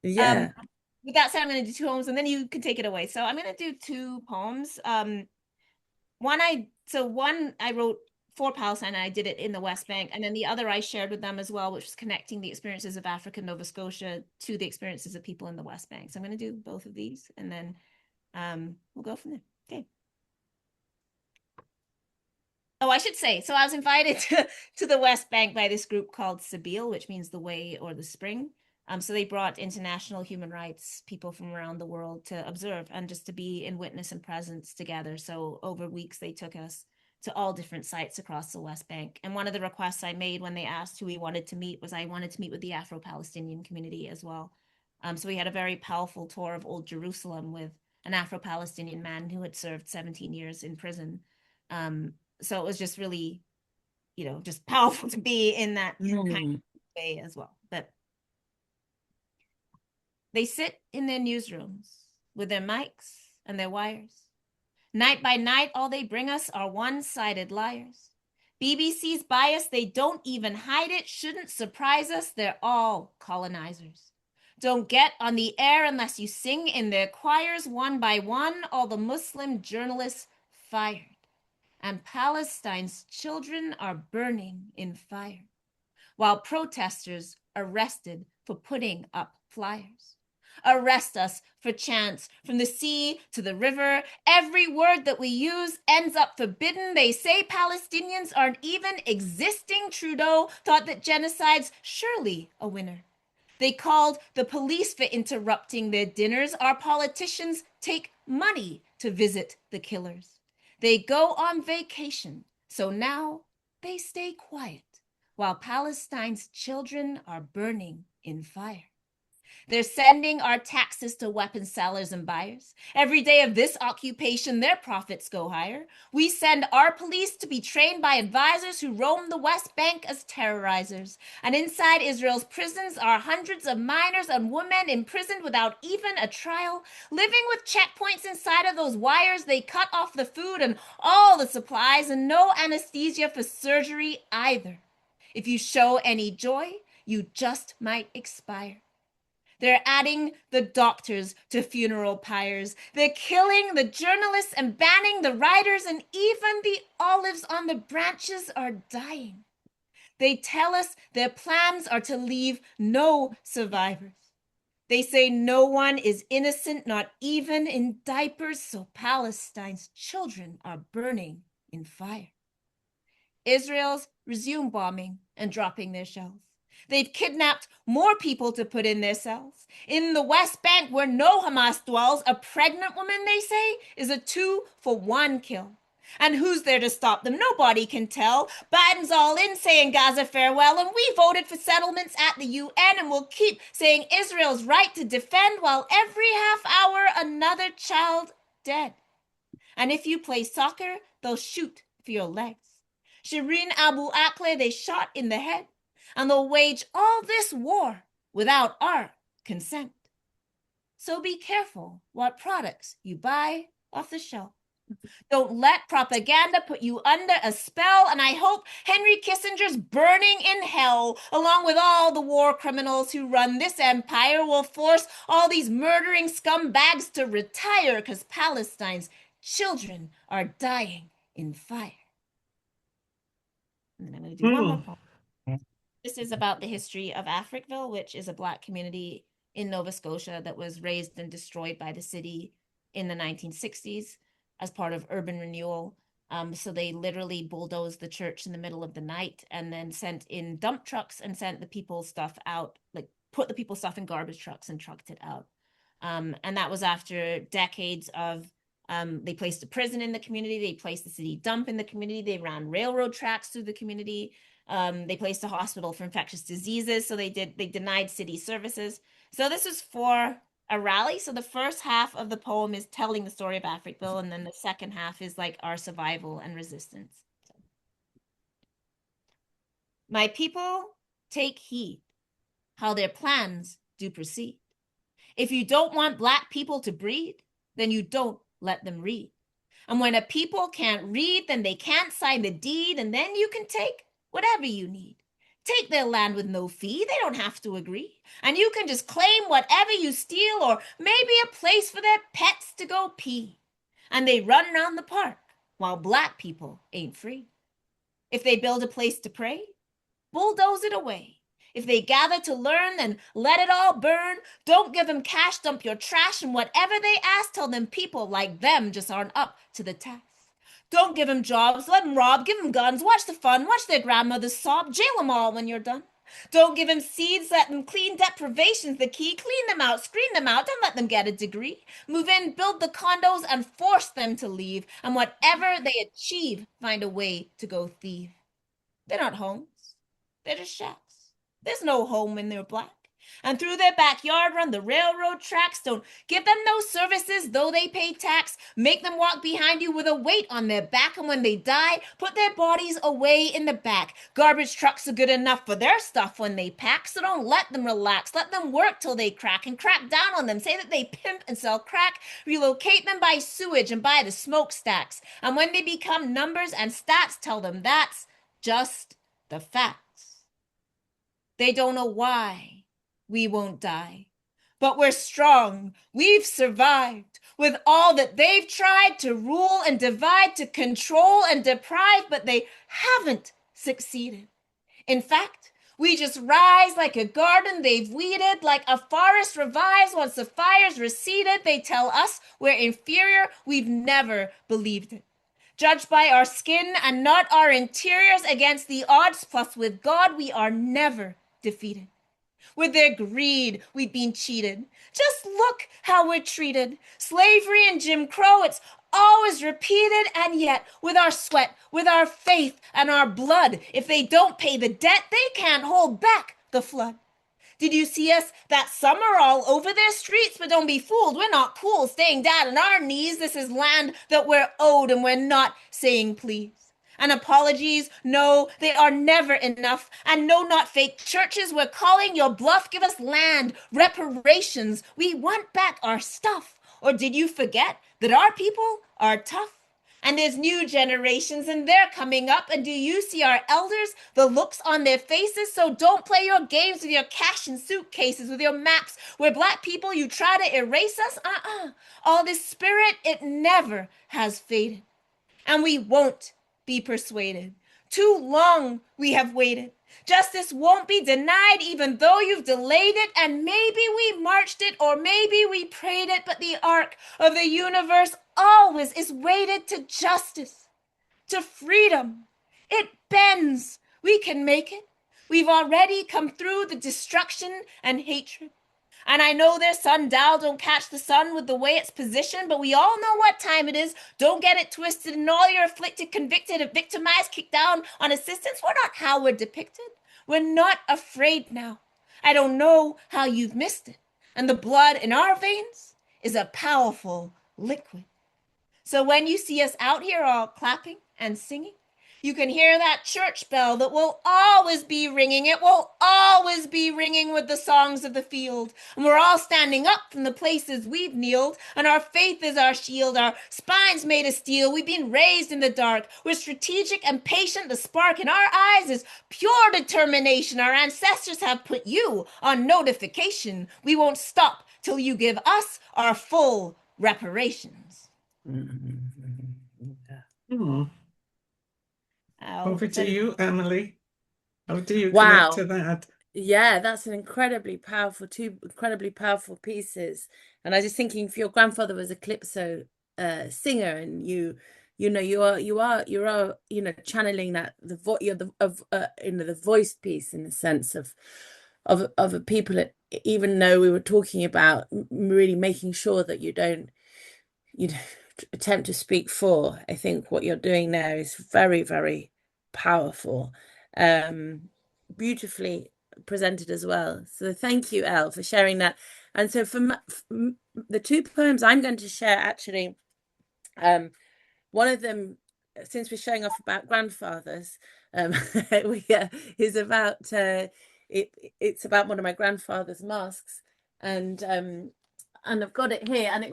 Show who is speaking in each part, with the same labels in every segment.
Speaker 1: Yeah.
Speaker 2: With that said, I'm going to do two poems and then you can take it away. So I'm going to do two poems. One I wrote for Palestine and I did it in the West Bank, and then the other I shared with them as well, which was connecting the experiences of Africa and Nova Scotia to the experiences of people in the West Bank. So I'm going to do both of these and then we'll go from there. Okay. Oh, I should say, so I was invited to the West Bank by this group called Sabeel, which means the way or the spring. So they brought international human rights people from around the world to observe and just to be in witness and presence together. So over weeks, they took us to all different sites across the West Bank. And one of the requests I made when they asked who we wanted to meet was I wanted to meet with the Afro-Palestinian community as well. So we had a very powerful tour of Old Jerusalem with an Afro-Palestinian man who had served 17 years in prison. So it was just really, just powerful to be in that kind
Speaker 1: Mm.
Speaker 2: of way as well. But they sit in their newsrooms with their mics and their wires. Night by night, all they bring us are one-sided liars. BBC's bias, they don't even hide it, shouldn't surprise us, they're all colonizers. Don't get on the air unless you sing in their choirs one by one, all the Muslim journalists fired. And Palestine's children are burning in fire, while protesters arrested for putting up flyers. Arrest us for chants from the sea to the river. Every word that we use ends up forbidden. They say Palestinians aren't even existing. Trudeau thought that genocide's surely a winner. They called the police for interrupting their dinners. Our politicians take money to visit the killers. They go on vacation, so now they stay quiet while Palestine's children are burning in fire. They're sending our taxes to weapon sellers and buyers. Every day of this occupation, their profits go higher. We send our police to be trained by advisors who roam the West Bank as terrorizers. And inside Israel's prisons are hundreds of minors and women imprisoned without even a trial, living with checkpoints inside of those wires. They cut off the food and all the supplies, and no anesthesia for surgery either. If you show any joy, you just might expire. They're adding the doctors to funeral pyres. They're killing the journalists and banning the writers, and even the olives on the branches are dying. They tell us their plans are to leave no survivors. They say no one is innocent, not even in diapers, so Palestine's children are burning in fire. Israel's resumed bombing and dropping their shells. They've kidnapped more people to put in their cells. In the West Bank, where no Hamas dwells, a pregnant woman, they say, is a 2-for-1 kill. And who's there to stop them? Nobody can tell. Biden's all in saying Gaza farewell, and we voted for settlements at the UN, and we'll keep saying Israel's right to defend while every half hour another child dead. And if you play soccer, they'll shoot for your legs. Shireen Abu Akleh, they shot in the head, and they'll wage all this war without our consent. So be careful what products you buy off the shelf. Don't let propaganda put you under a spell, and I hope Henry Kissinger's burning in hell, along with all the war criminals who run this empire, will force all these murdering scumbags to retire because Palestine's children are dying in fire. And then I'm going to do one more
Speaker 1: Mm.
Speaker 2: poem. This is about the history of Africville, which is a Black community in Nova Scotia that was razed and destroyed by the city in the 1960s as part of urban renewal. So they literally bulldozed the church in the middle of the night and then sent in dump trucks and sent the people's stuff out, like put the people's stuff in garbage trucks and trucked it out. And that was after decades of they placed a prison in the community, they placed the city dump in the community, they ran railroad tracks through the community. They placed a hospital for infectious diseases, so they denied city services. So this is for a rally. So the first half of the poem is telling the story of Africville, and then the second half is like our survival and resistance. So, my people, take heed how their plans do proceed. If you don't want Black people to breed, then you don't let them read. And when a people can't read, then they can't sign the deed, and then you can take whatever you need. take their land with no fee. They don't have to agree. And you can just claim whatever you steal, or maybe a place for their pets to go pee. And they run around the park while black people ain't free. If they build a place to pray, bulldoze it away. If they gather to learn, then let it all burn. Don't give them cash, dump your trash, and whatever they ask, tell them people like them just aren't up to the task. Don't give them jobs, let them rob, give them guns, watch the fun, watch their grandmothers sob, jail them all when you're done. Don't give them seeds, let them clean. Deprivation's the key. Clean them out, screen them out, don't let them get a degree. Move in, build the condos, and force them to leave. And whatever they achieve, find a way to go thieve. They're not homes, they're just shacks. There's no home when they're black. And through their backyard run the railroad tracks. Don't give them no services, though they pay tax. Make them walk behind you with a weight on their back. And when they die, put their bodies away in the back. Garbage trucks are good enough for their stuff when they pack. So don't let them relax. Let them work till they crack and crack down on them. Say that they pimp and sell crack. Relocate them by sewage and by the smokestacks. And when they become numbers and stats, tell them that's just the facts. They don't know why we won't die, but we're strong. We've survived with all that they've tried to rule and divide, to control and deprive, but they haven't succeeded. In fact, we just rise like a garden they've weeded, like a forest revives once the fire's receded. They tell us we're inferior. We've never believed it. Judged by our skin and not our interiors, against the odds, plus with God, we are never defeated. With their greed, we've been cheated. Just look how we're treated. Slavery and Jim Crow, it's always repeated. And yet, with our sweat, with our faith and our blood, if they don't pay the debt, they can't hold back the flood. Did you see us that summer all over their streets? But don't be fooled, we're not cool staying down on our knees. This is land that we're owed, and we're not saying please. And apologies, no, they are never enough. And no, not fake churches. We're calling your bluff. Give us land, reparations. We want back our stuff. Or did you forget that our people are tough? And there's new generations and they're coming up. And do you see our elders, the looks on their faces? So don't play your games with your cash and suitcases, with your maps. Where black people, you try to erase us. All this spirit, it never has faded. And we won't be persuaded. Too long we have waited. Justice won't be denied even though you've delayed it. And maybe we marched it or maybe we prayed it, but the arc of the universe always is weighted to justice, to freedom. It bends. We can make it. We've already come through the destruction and hatred. And I know their sundial don't catch the sun with the way it's positioned, but we all know what time it is. Don't get it twisted. And all you're afflicted, convicted, and victimized, kicked down on assistance. We're not how we're depicted. We're not afraid now. I don't know how you've missed it. And the blood in our veins is a powerful liquid. So when you see us out here all clapping and singing, you can hear that church bell that will always be ringing. It will always be ringing with the songs of the field. And we're all standing up from the places we've kneeled. And our faith is our shield, our spines made of steel. We've been raised in the dark. We're strategic and patient. The spark in our eyes is pure determination. Our ancestors have put you on notification. We won't stop till you give us our full reparations.
Speaker 1: Mm-hmm. Over to you, Emily. How do you
Speaker 3: Wow.
Speaker 1: connect to that?
Speaker 3: Yeah, that's an two incredibly powerful pieces. And I was just thinking, if your grandfather was a calypso singer, and you are channeling that the voice piece, in the sense of a people, even though we were talking about really making sure that you don't attempt to speak for. I think what you're doing there is very, very powerful, beautifully presented as well. So thank you, Elle, for sharing that. And so for the two poems I'm going to share, actually, one of them, since we're showing off about grandfathers, is about it's about one of my grandfather's masks, and I've got it here, and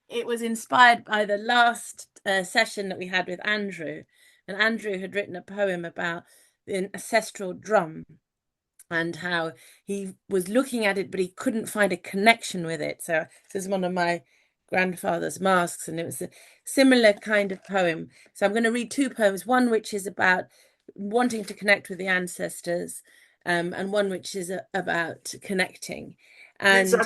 Speaker 3: it was inspired by the last session that we had with Andrew. And Andrew had written a poem about the ancestral drum. and how he was looking at it, but he couldn't find a connection with it. So this is one of my grandfather's masks, and it was a similar kind of poem. So I'm going to read two poems, one which is about wanting to connect with the ancestors, and one which is about connecting. And